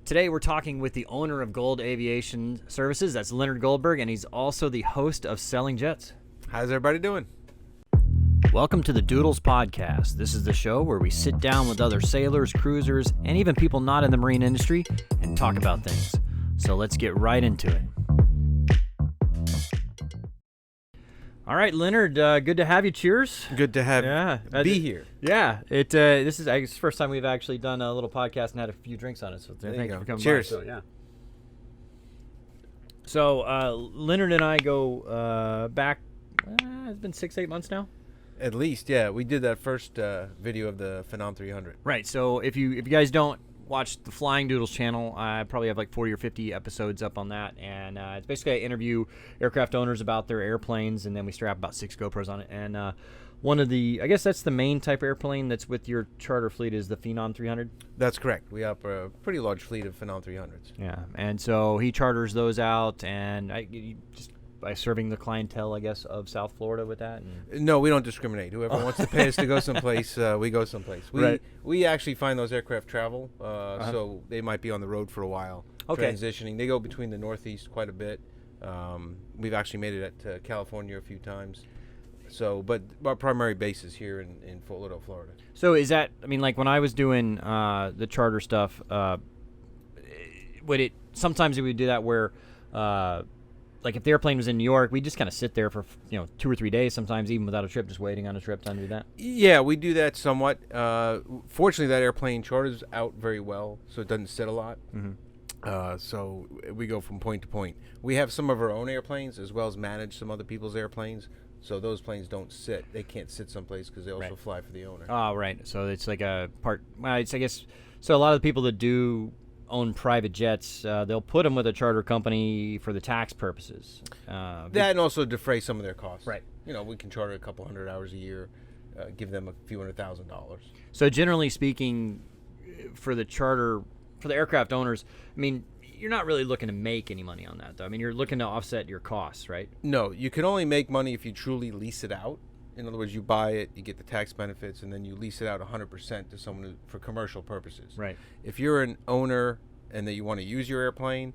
Today we're talking with the owner of Gold Aviation Services. That's Leonard Goldberg, and he's also the host of Selling Jets. How's everybody doing? Welcome to the Doodles Podcast. This is the show where we sit down with other sailors, cruisers, and even people not in the marine industry and talk about things. So let's get right into it. All right, Leonard, good to have you. Cheers. Good to have be here. Yeah, this is I guess the first time we've actually done a little podcast and had a few drinks on it. So thank you for coming. Cheers. By. So Leonard and I go back. It's been 6-8 months now. At least, yeah. We did that first video of the Phenom 300. Right. So if you guys don't watch the Flying Doodles channel, I probably have like 40 or 50 episodes up on that, and it's basically I interview aircraft owners about their airplanes, and then we strap about 6 GoPros on it. And one of the, I guess that's the main type of airplane that's with your charter fleet is the Phenom 300. That's correct. We operate a pretty large fleet of Phenom 300s. Yeah, and so he charters those out, and just by serving the clientele, I guess, of South Florida with that. No, we don't discriminate. Whoever wants to pay us to go someplace, we go someplace. We actually find those aircraft travel, so they might be on the road for a while, transitioning. They go between the Northeast quite a bit. We've actually made it to California a few times. So, but our primary base is here in Fort Lauderdale, Florida. So is that, I mean, like when I was doing the charter stuff, sometimes we would do that where, like if the airplane was in New York, we just kind of sit there for 2 or 3 days, sometimes even without a trip, just waiting on a trip time to do that. Yeah, we do that somewhat. Fortunately, that airplane charters out very well, so it doesn't sit a lot. Mm-hmm. So we go from point to point. We have some of our own airplanes as well as manage some other people's airplanes. So those planes don't sit. They can't sit someplace because they also fly for the owner. Oh, right. So it's like a part. Well, it's, I guess. So a lot of the people that do own private jets, they'll put them with a charter company for the tax purposes. That and also defray some of their costs. Right. We can charter a couple hundred hours a year, give them a few $100,000. So generally speaking, for the aircraft owners, I mean, you're not really looking to make any money on that, though. I mean, you're looking to offset your costs, right? No, you can only make money if you truly lease it out. In other words, you buy it, you get the tax benefits, and then you lease it out 100% to someone for commercial purposes. Right. If you're an owner and that you want to use your airplane,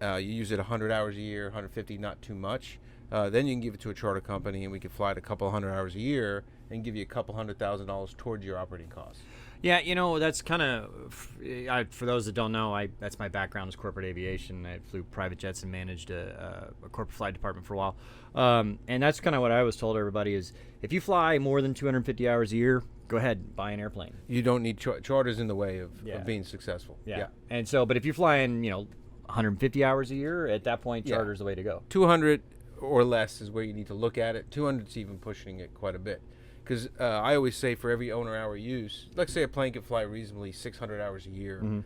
you use it 100 hours a year, 150, not too much. Then you can give it to a charter company, and we can fly it a couple hundred hours a year and give you a couple $100,000 towards your operating costs. Yeah, that's kind of, for those that don't know, that's my background is corporate aviation. I flew private jets and managed a corporate flight department for a while. And that's kind of what I always told everybody is if you fly more than 250 hours a year, go ahead, buy an airplane. You don't need charters in the way of being successful. Yeah. And so, but if you're flying, 150 hours a year, at that point, charter's the way to go. 200 or less is where you need to look at it. 200's even pushing it quite a bit. Because I always say for every owner hour use, let's say a plane can fly reasonably 600 hours a year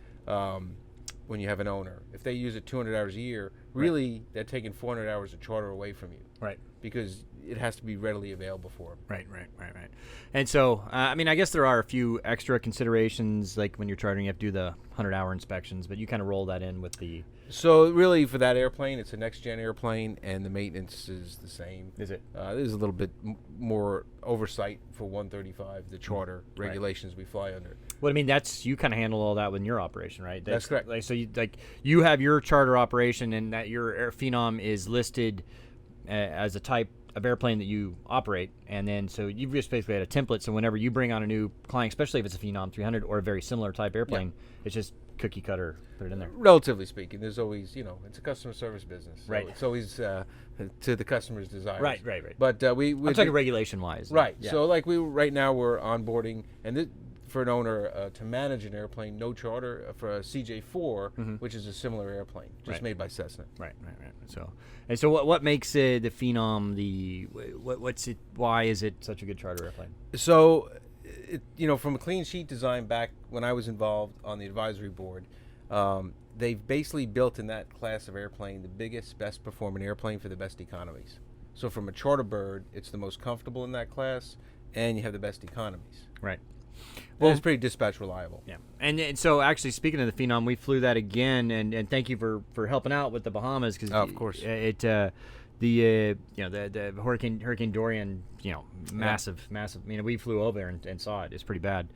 when you have an owner. If they use it 200 hours a year, really they're taking 400 hours of charter away from you. Right. Because it has to be readily available for them. Right. And so, I mean, I guess there are a few extra considerations, like when you're chartering, you have to do the 100-hour inspections, but you kind of roll that in with the... So really, for that airplane, it's a next-gen airplane, and the maintenance is the same. Is it? There's a little bit more oversight for 135, the charter regulations we fly under. Well, I mean, you kind of handle all that within your operation, right? That's correct. So you have your charter operation, and that your Phenom is listed as a type of airplane that you operate, and then so you've just basically had a template. So whenever you bring on a new client, especially if it's a Phenom 300 or a very similar type airplane, it's just cookie cutter, put it in there. Relatively speaking, there's always, it's a customer service business. So right. It's always to the customer's desires. Right. But I'm talking regulation-wise. Right. Yeah. So right now we're onboarding, and for an owner to manage an airplane, no charter for a CJ4, which is a similar airplane, just made by Cessna. Right. So what makes the Phenom why is it such a good charter airplane? So, from a clean sheet design back when I was involved on the advisory board, they've basically built in that class of airplane the biggest, best performing airplane for the best economies. So from a charter bird, it's the most comfortable in that class, and you have the best economies. Right. Well, it's pretty dispatch reliable. Yeah, and so actually speaking of the Phenom, we flew that again, and thank you for helping out with the Bahamas because of course the Hurricane Dorian, massive. We flew over there and saw it. It's pretty bad.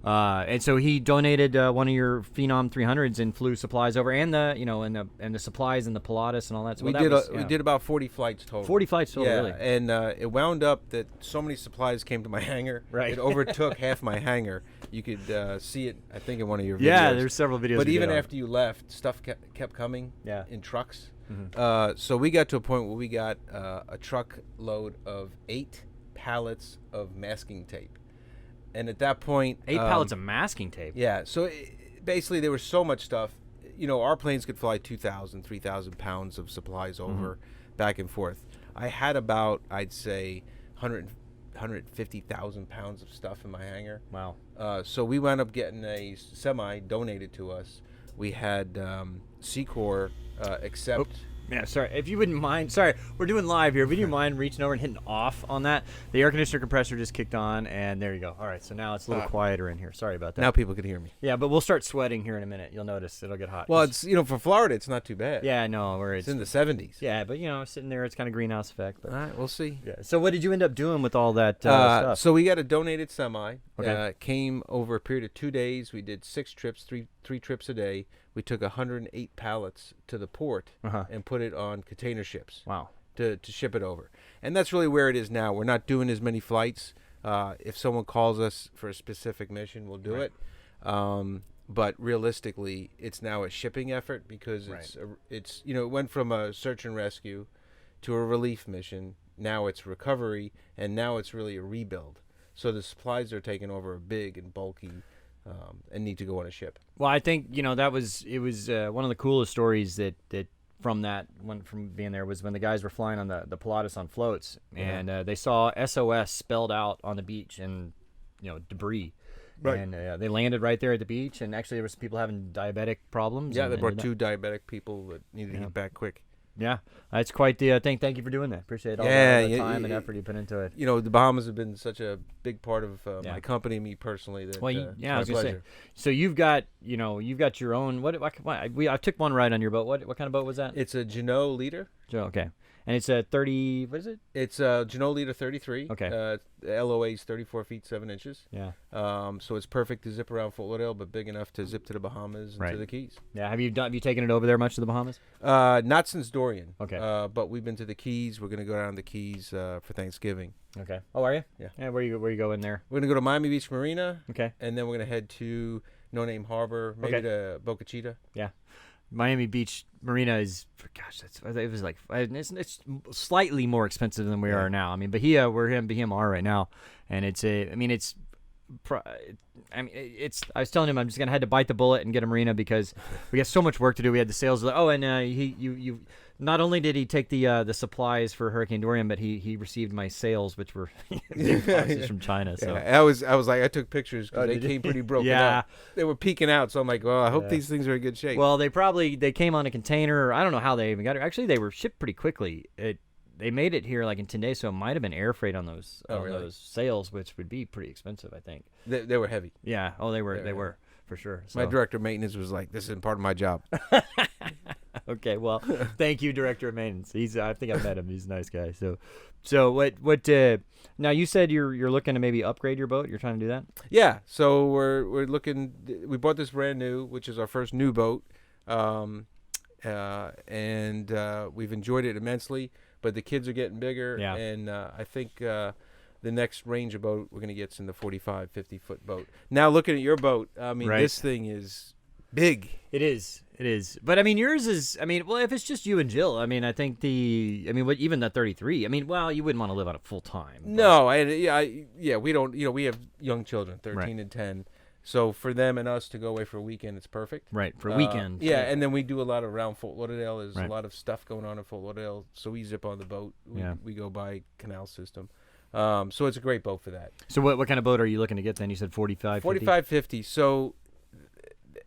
And so he donated one of your Phenom 300s and flew supplies over, and the supplies and the Pilatus and all that. So we did about 40 flights total. 40 flights total, really. And it wound up that so many supplies came to my hangar. Right. It overtook half my hangar. You could see it, I think, in one of your videos. Yeah, there's several videos. But even after you left, stuff kept coming. Yeah. In trucks. Mm-hmm. So we got to a point where we got a truckload of 8 pallets of masking tape. And at that point, 8 pallets of masking tape. Yeah. So basically, there was so much stuff. Our planes could fly 2,000, 3,000 pounds of supplies over, back and forth. I had about, I'd say, 150,000 pounds of stuff in my hangar. Wow. So we wound up getting a semi donated to us. We had Secor accept. Yeah, sorry. If you wouldn't mind, sorry, we're doing live here. If you wouldn't mind reaching over and hitting off on that, the air conditioner compressor just kicked on, and there you go. All right, so now it's a little quieter in here. Sorry about that. Now people can hear me. Yeah, but we'll start sweating here in a minute. You'll notice it'll get hot. Well, it's for Florida, it's not too bad. Yeah, no, where it's in the 70s. Yeah, but sitting there, it's kind of greenhouse effect. But all right, we'll see. Yeah. So what did you end up doing with all that stuff? So we got a donated semi. Okay. Came over a period of 2 days. We did 6 trips, three trips a day. We took 108 pallets to the port and put it on container ships. Wow. To ship it over. And that's really where it is now. We're not doing as many flights. If someone calls us for a specific mission, we'll do it. But realistically, it's now a shipping effort because it's it went from a search and rescue to a relief mission. Now it's recovery, and now it's really a rebuild. So the supplies they're taking over are big and bulky. And need to go on a ship. Well, I think it was one of the coolest stories that from being there was when the guys were flying on the Pilatus on floats, and they saw SOS spelled out on the beach and debris. Right. And they landed right there at the beach, and actually there were some people having diabetic problems. Yeah, they brought 2 diabetic people that needed to get back quick. Yeah, that's quite the thing. Thank you for doing that. Appreciate all the time and effort you put into it. The Bahamas have been such a big part of my company, me personally. That, I was gonna say. So you've got your own. I took one ride on your boat. What kind of boat was that? It's a Jeanneau Leader. Okay. And it's a 30. What is it? It's a Jeanneau Leader 33. Okay. The LOA is 34 feet 7 inches. Yeah. So it's perfect to zip around Fort Lauderdale, but big enough to zip to the Bahamas and to the Keys. Yeah. Have you taken it over there much to the Bahamas? Not since Dorian. Okay. But we've been to the Keys. We're gonna go down the Keys for Thanksgiving. Okay. Oh, are you? Yeah. Yeah. Where you going there? We're gonna go to Miami Beach Marina. Okay. And then we're gonna head to No Name Harbor, maybe to Boca Chica. Yeah. Miami Beach Marina is, it's slightly more expensive than we are now. I mean, Bahia, we're in Bahia Mar right now, and I was telling him I'm just gonna have to bite the bullet and get a marina because we got so much work to do. We had the sales. You not only did he take the supplies for Hurricane Dorian, but he received my sales, which were big boxes from China. So I was like, I took pictures because they came pretty broken out. They were peeking out, so I'm like, well, I hope these things are in good shape. Well, they came on a container. I don't know how they even got it. Actually, they were shipped pretty quickly. They made it here like in 10 days, so it might have been air freight on those those sales, which would be pretty expensive, I think. They were heavy. Yeah. Oh, they were for sure. So. My director of maintenance was like, "This isn't part of my job." Okay. Well, thank you, director of maintenance. I think I met him. He's a nice guy. So what? Now you said you're looking to maybe upgrade your boat. You're trying to do that? Yeah. So we're looking. We bought this brand new, which is our first new boat, and we've enjoyed it immensely. But the kids are getting bigger, and I think the next range of boat we're going to get is in the 45, 50-foot boat. Now, looking at your boat, I mean, this thing is big. It is. But, I mean, yours is, well, if it's just you and Jill, I think even the 33, you wouldn't want to live on it full time. No, we don't, we have young children, 13 and 10. So for them and us to go away for a weekend, it's perfect. Right, for a weekend. Yeah, and then we do a lot around Fort Lauderdale. There's a lot of stuff going on in Fort Lauderdale, so we zip on the boat. We go by canal system. So it's a great boat for that. So what kind of boat are you looking to get then? You said 45, 45, 50. So,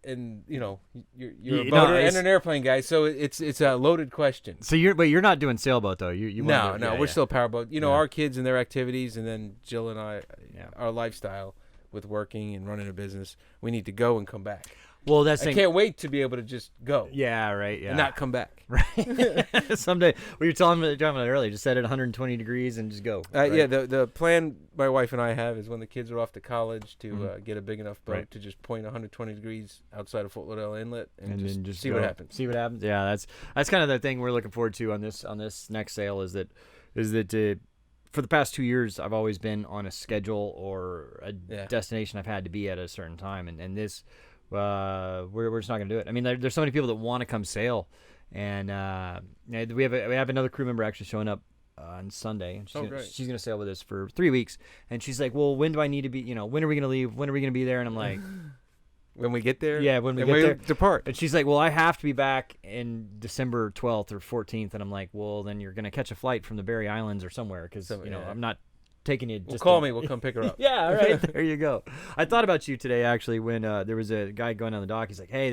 and you're a boater and an airplane guy, so it's a loaded question. So you're not doing sailboat though. No, we're still powerboat. Our kids and their activities, and then Jill and I, our lifestyle. With working and running a business, we need to go and come back. Well, I can't wait to be able to just go. Yeah, right. Yeah, and not come back. Right. Someday, we were talking about it earlier. Just set it 120 degrees and just go. Right? Yeah, the plan my wife and I have is when the kids are off to college to get a big enough boat to just point 120 degrees outside of Fort Lauderdale Inlet and just see what happens. See what happens. Yeah, that's kind of the thing we're looking forward to on this next sail. Is that for the past 2 years I've always been on a schedule or a destination I've had to be at a certain time, and this we're just not gonna do it. I mean, there's so many people that want to come sail. And we have another crew member actually showing up on Sunday. And she's gonna sail with us for 3 weeks. And she's like, "Well, when do I need to be? When are we gonna leave? When are we gonna be there?" And I'm like, "When we get there." Yeah, when we get there. Depart. And she's like, "Well, I have to be back in December 12th or 14th." And I'm like, "Well, then you're gonna catch a flight from the Berry Islands or somewhere because I'm not taking you." Well, call me. We'll come pick her up. Yeah, all right. There you go. I thought about you today actually when there was a guy going down the dock. He's like, "Hey,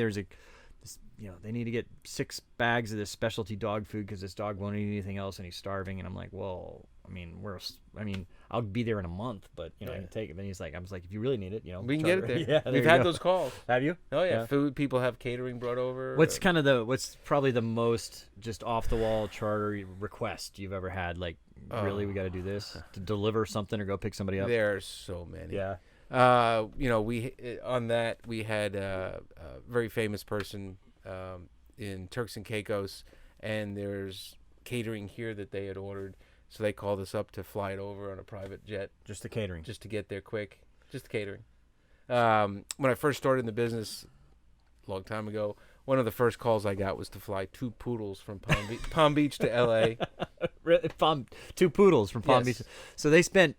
they need to get 6 bags of this specialty dog food because this dog won't eat anything else and he's starving." And I'm like, "Well, I'll be there in a month, but I can take it." And he's like, "I was like, if you really need it, we can get it there." Yeah, we've had those calls. Have you? Oh yeah, food. People have catering brought over. What's probably the most just off the wall charter request you've ever had? Like, really, we got to do this to deliver something or go pick somebody up? There's so many. Yeah. We had a very famous person in Turks and Caicos, and there's catering here that they had ordered, so they called us up to fly it over on a private jet. Just the catering. Just to get there quick. Just the catering. When I first started in the business a long time ago, one of the first calls I got was to fly 2 poodles from Palm Beach to L.A. Really? 2 poodles from Palm Beach. So they spent,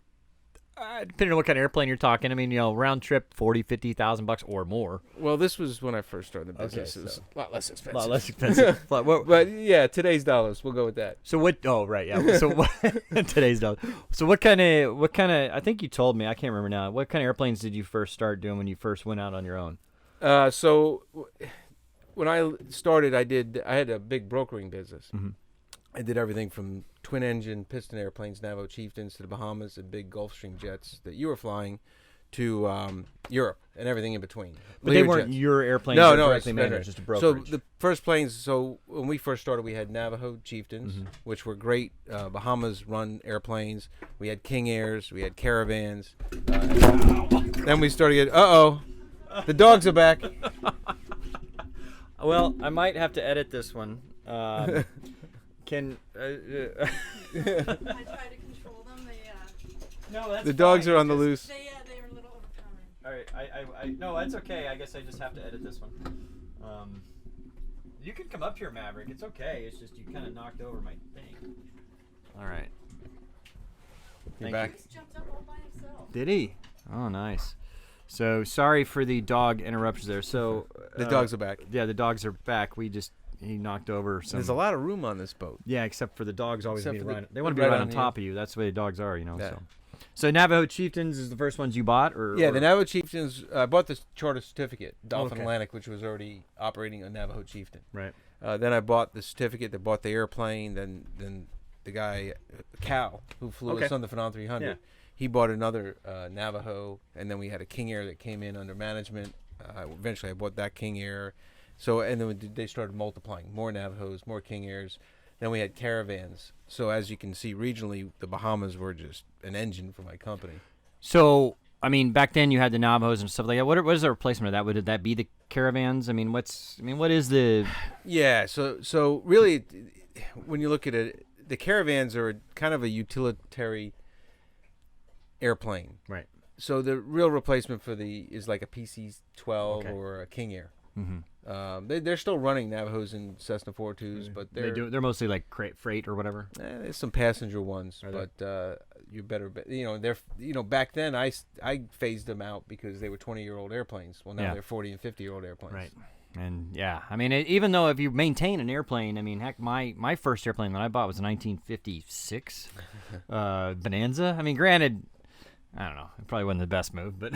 depending on what kind of airplane you're talking, round trip $40,000-$50,000 or more. Well, this was when I first started the business. Okay, it was a lot less expensive. A lot less expensive. But yeah, today's dollars. We'll go with that. So what? Oh, right, yeah. So what, today's dollars. So what kind of? I think you told me. I can't remember now. What kind of airplanes did you first start doing when you first went out on your own? So when I started, I had a big brokering business. Mm-hmm. I did everything from twin-engine piston airplanes, Navajo Chieftains, to the Bahamas and big Gulfstream jets that you were flying, to Europe and everything in between. But they weren't your airplanes. No, directly managed, just a brokerage. So the first planes. So when we first started, we had Navajo Chieftains, which were great Bahamas-run airplanes. We had King Airs. We had Caravans. Then we started getting. The dogs are back. Well, I might have to edit this one. Can I try to control them. No, that's the dogs fine. are on the loose. They are a little overpowering. All right, no, that's okay. I guess I just have to edit this one. You can come up here, Maverick. It's okay. It's just you kind of knocked over my thing. All right. You're back. He just jumped up all by himself. Did he? Oh, nice. So sorry for the dog interruptions there. So The dogs are back. Yeah, the dogs are back. He knocked over some. There's a lot of room on this boat. Yeah, except for the dogs always Except be for right. the- They want to be right right on on top you. of you. That's the way the dogs are, Yeah. So Navajo Chieftains is the first ones you bought, or The Navajo Chieftains. I bought this charter certificate, Dolphin Okay. Atlantic, which was already operating a Navajo Chieftain. right. Then I bought the certificate that bought the airplane. Then the guy, Cal, who flew us on the Phenom 300, Yeah. he bought another Navajo, and then we had a King Air that came in under management. Eventually, I bought that King Air. So, and then they started multiplying. More Navajos, more King Airs. Then we had Caravans. So as you can see, regionally, the Bahamas were just an engine for my company. So back then you had the Navajos and stuff like that. What is the replacement of that? Would that be the Caravans? What is the? Yeah. So really, when you look at it, the Caravans are kind of a utilitarian airplane. Right. So the real replacement is like a PC-12 Okay. or a King Air. Mm-hmm. They're still running Navajos and Cessna 4.2s, but They're mostly like freight or whatever. There's some passenger ones, Are but you better back then I phased them out because they were 20-year-old airplanes. Well, now they're 40 and 50-year-old airplanes. Right. And yeah, even though if you maintain an airplane, heck, my first airplane that I bought was a 1956 Bonanza. Granted, I don't know, it probably wasn't the best move, but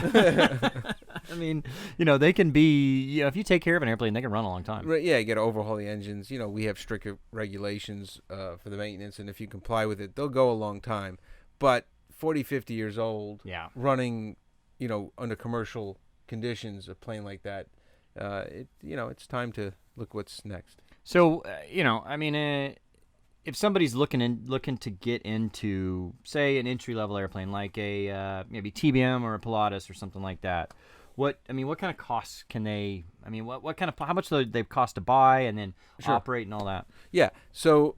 they can be, if you take care of an airplane, they can run a long time. Right, yeah, you got to overhaul the engines. We have stricter regulations for the maintenance, and if you comply with it, they'll go a long time. But 40, 50 years old, running, under commercial conditions, a plane like that, it's time to look what's next. So I mean, if somebody's looking to get into, say, an entry level airplane like a maybe TBM or a Pilatus or something like that, what kind of costs can they? I mean, what kind of how much do they cost to buy and then operate and all that? Yeah. So,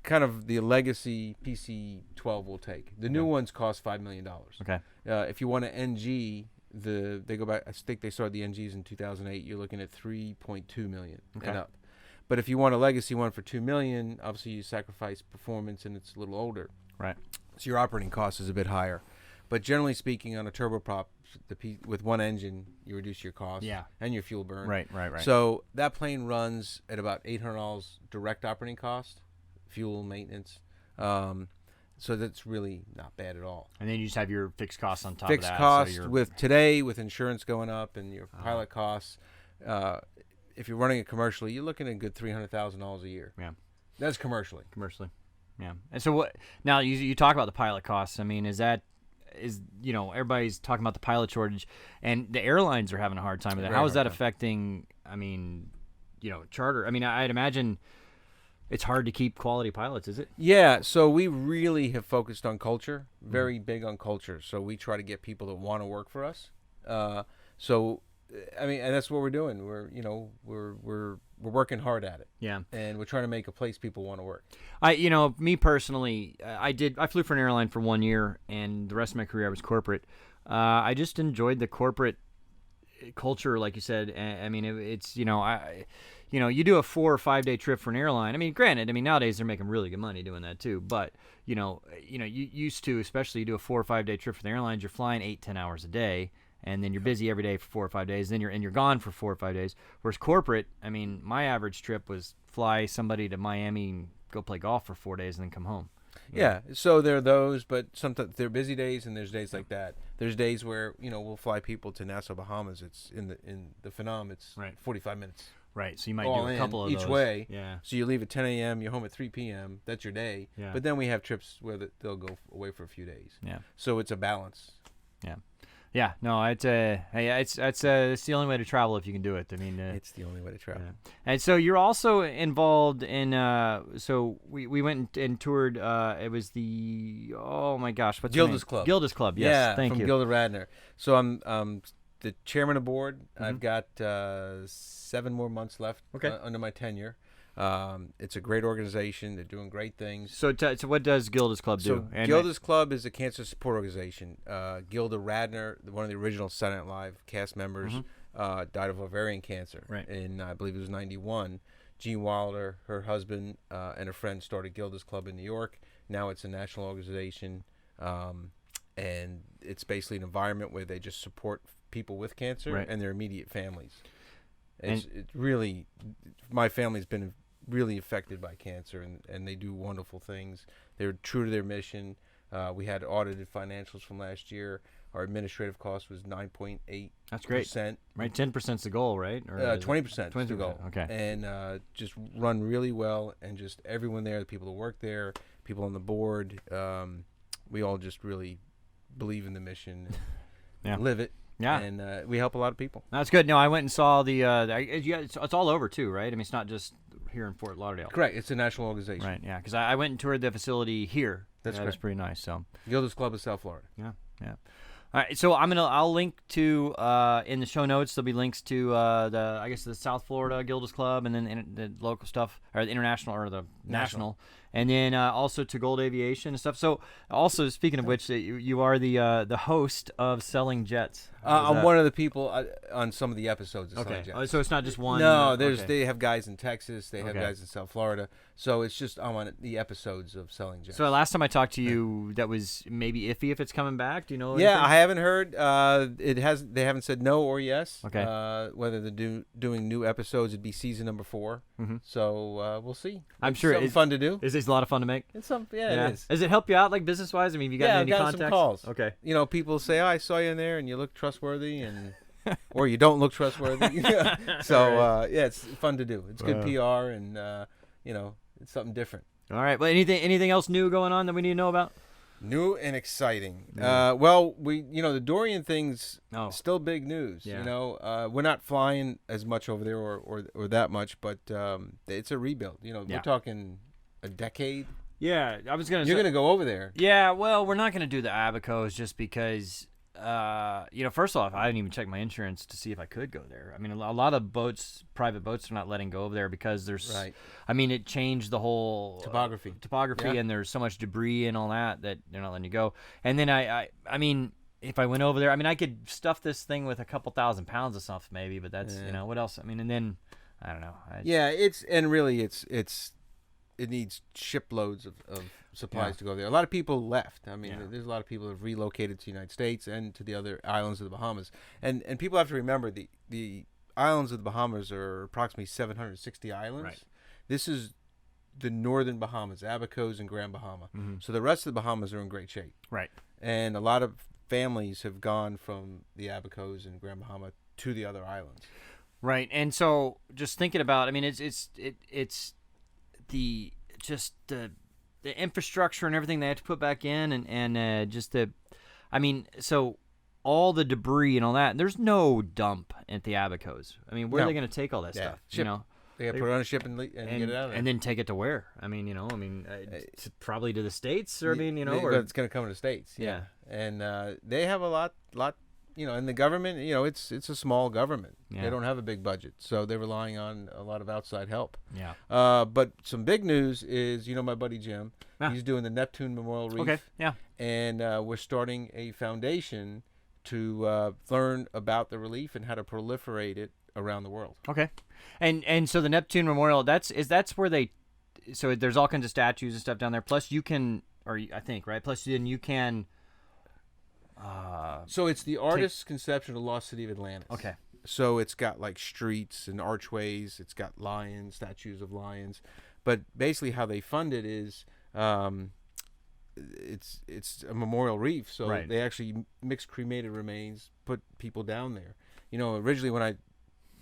kind of the legacy PC-12 will take. The new ones cost $5 million. Okay. If you want an NG, they go back. I think they started the NGs in 2008. You're looking at $3.2 million and up. But if you want a legacy one for $2 million, obviously you sacrifice performance and it's a little older. Right. So your operating cost is a bit higher. But generally speaking, on a turboprop, with one engine, you reduce your cost and your fuel burn. Right. So that plane runs at about $800 direct operating cost, fuel, maintenance. So that's really not bad at all. And then you just have your fixed costs on top fixed of that. Fixed so cost with insurance going up and your pilot costs. If you're running it commercially, you're looking at a good $300,000 a year. Yeah. That's commercially. Yeah. And so what? Now you talk about the pilot costs. I mean, is everybody's talking about the pilot shortage, and the airlines are having a hard time with that. How is that affecting? I mean, charter. I mean, I'd imagine it's hard to keep quality pilots. Is it? Yeah. So we really have focused on culture. Very big on culture. So we try to get people that want to work for us. I mean, and that's what we're doing. We're working hard at it. Yeah. And we're trying to make a place people want to work. Me personally, I flew for an airline for 1 year, and the rest of my career I was corporate. I just enjoyed the corporate culture, like you said. I mean, it's you do a 4 or 5 day trip for an airline. I mean, granted, nowadays they're making really good money doing that too. But you used to, especially, you do a 4 or 5 day trip for the airlines. You're flying 8-10 hours a day. And then you're busy every day for 4 or 5 days. Then you're gone for 4 or 5 days. Whereas corporate, I mean, my average trip was fly somebody to Miami and go play golf for 4 days and then come home. Yeah. So there are those, but sometimes there are busy days and there's days like that. There's days where we'll fly people to Nassau, Bahamas. It's in the Phenom. It's 45 minutes. Right. So you might do a couple of each those. way. Yeah. So you leave at 10 a.m. You're home at 3 p.m. That's your day. Yeah. But then we have trips where they'll go away for a few days. Yeah. So it's a balance. Yeah. Yeah, no, it's the only way to travel if you can do it. I mean, it's the only way to travel. Yeah. And so you're also involved in. So we went and toured. It was the what's Gilda's Club. Gilda's Club. Yes, yeah, thank from you. Gilda Radner. So I'm the chairman of the board. I've got 7 more months left under my tenure. It's a great organization. They're doing great things. So what does Gilda's Club do? So Gilda's Club is a cancer support organization. Gilda Radner, one of the original Saturday Night Live cast members, died of ovarian cancer. Right. In, I believe it was 91. Gene Wilder, her husband, and a friend started Gilda's Club in New York. Now it's a national organization, and it's basically an environment where they just support people with cancer and their immediate families. It's really, my family's been really affected by cancer, and they do wonderful things. They're true to their mission. We had audited financials from last year. Our administrative cost was 9.8%. That's great. Right, 10% is the goal, right? Or 20% is the goal. Okay. And just run really well, and just everyone there, the people that work there, people on the board, we all just really believe in the mission and live it. Yeah, and we help a lot of people. That's good. No, I went and saw it's all over too, right? I mean, it's not just here in Fort Lauderdale. Correct. It's a national organization. Right. Yeah, because I went and toured the facility here. That was pretty nice. So Gilda's Club of South Florida. Yeah. All right, so I'll link to in the show notes. There'll be links to the South Florida Gilda's Club, and then the local stuff, or the international, or the national. And then also to Gold Aviation and stuff. So also, speaking of which, you are the host of Selling Jets. I'm one of the people on some of the episodes of Selling Jets. Oh, so it's not just one. No, they have guys in Texas. They have guys in South Florida. So it's just I'm on the episodes of Selling Jets. So last time I talked to you, that was maybe iffy if it's coming back. Do you know? Yeah, I haven't heard. They haven't said no or yes. Okay. Whether they're doing new episodes, it'd be season number 4. Mm-hmm. So we'll see. I'm sure it's fun to do. Is it a lot of fun to make? It's it is. Does it help you out, like, business wise? I mean, have you got any contacts? Some calls. Okay. People say, "I saw you in there, and you look trustworthy," and or you don't look trustworthy. So it's fun to do. It's good PR, and it's something different. All right. Well, anything else new going on that we need to know about? New and exciting. Well, the Dorian thing's still big news. Yeah. You know, we're not flying as much over there or that much, but it's a rebuild. You know, we're talking a decade. Yeah, I was gonna. You're gonna go over there. Yeah, well, we're not gonna do the Abacos just because. First off, I didn't even check my insurance to see if I could go there. I mean, a lot of boats, private boats, are not letting go over there because there's. Right. I mean, it changed the whole Topography, and there's so much debris and all that they're not letting you go. And then I mean, if I went over there, I mean, I could stuff this thing with a couple thousand pounds of stuff maybe, but that's what else? I mean, and then I don't know. It needs shiploads of supplies to go there. A lot of people left. I mean, there's a lot of people who have relocated to the United States and to the other islands of the Bahamas. And people have to remember the islands of the Bahamas are approximately 760 islands. Right. This is the northern Bahamas, Abacos and Grand Bahama. Mm-hmm. So the rest of the Bahamas are in great shape. Right. And a lot of families have gone from the Abacos and Grand Bahama to the other islands. Right. And so just thinking about, I mean, it's the infrastructure and everything they have to put back in so all the debris and all that, and there's no dump at the Abacos. I mean, where are they going to take all that stuff? Ship. They got to put it on a ship and get it out of there. And then take it to where? I mean, probably to the States, or it's going to come to the States. Yeah. And they have a lot, and the government, it's a small government. Yeah. They don't have a big budget, so they're relying on a lot of outside help. Yeah. But some big news is, my buddy Jim, he's doing the Neptune Memorial Reef. Okay. Yeah. And we're starting a foundation to learn about the relief and how to proliferate it around the world. Okay. And so the Neptune Memorial, that's where so there's all kinds of statues and stuff down there. Plus you can, I think, right? Plus then you can. So it's the artist's conception of the lost city of Atlantis. Okay. So it's got like streets and archways. It's got lions, statues of lions. But basically how they fund it is it's a memorial reef. So they actually mix cremated remains, put people down there. Originally when I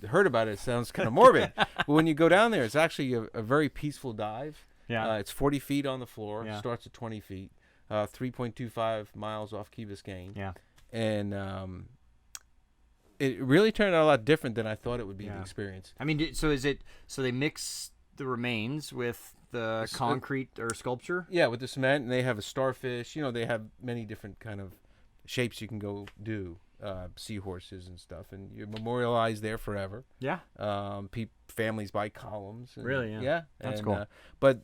heard about it, it sounds kind of morbid. But when you go down there, it's actually a very peaceful dive. Yeah. It's 40 feet on the floor. Yeah. Starts at 20 feet. 3.25 miles off Key Biscayne. Yeah. And it really turned out a lot different than I thought it would be the experience. I mean, so they mix the remains with the concrete or sculpture? Yeah, with the cement, and they have a starfish. They have many different kind of shapes you can go do, seahorses and stuff, and you're memorialized there forever. Yeah. Families buy columns. And, really? Yeah. Yeah. That's cool. But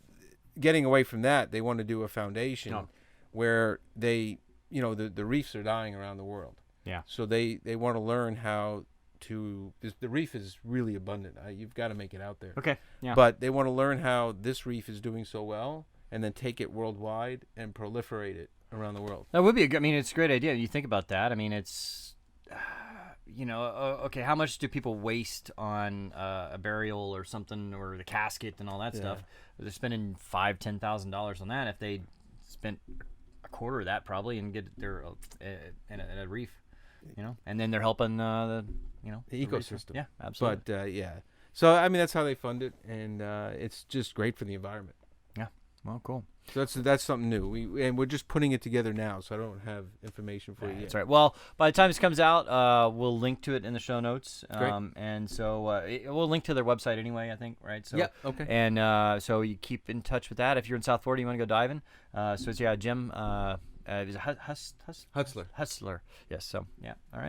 getting away from that, they want to do a foundation where they, the reefs are dying around the world. Yeah. So they want to learn how to. The reef is really abundant. You've got to make it out there. Okay. Yeah. But they want to learn how this reef is doing so well, and then take it worldwide and proliferate it around the world. That would be it's a great idea. You think about that. I mean, it's, okay, how much do people waste on a burial or something, or the casket and all that stuff? They're spending $5,000-$10,000 on that. If they spent a quarter of that probably and get their in a reef, and then they're helping the ecosystem. Yeah, absolutely. But so that's how they fund it, and it's just great for the environment. Yeah. Well, cool. So that's something new. We're just putting it together now, so I don't have information for you yet. That's right. Well, by the time this comes out, we'll link to it in the show notes. Great. And so we'll link to their website anyway, I think, right? So, yeah, okay. And so you keep in touch with that. If you're in South Florida, you want to go diving. So it's, Jim, is it Hussler. Yes, so, yeah. All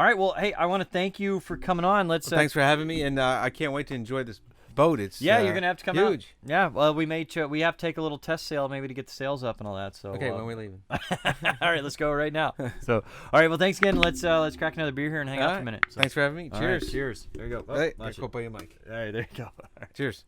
right. Well, hey, I want to thank you for coming on. Thanks for having me, and I can't wait to enjoy this boat. It's you're gonna have to come huge. out. Yeah, well, we have to take a little test sail maybe to get the sails up and all that. So okay, when are we leaving? All right, let's go right now. So, all right, well, thanks again. Let's crack another beer here and hang out for a minute. So. Thanks for having me. Cheers. Right, cheers. There you go. Hey, go play your mic. All right, there you go. Cheers.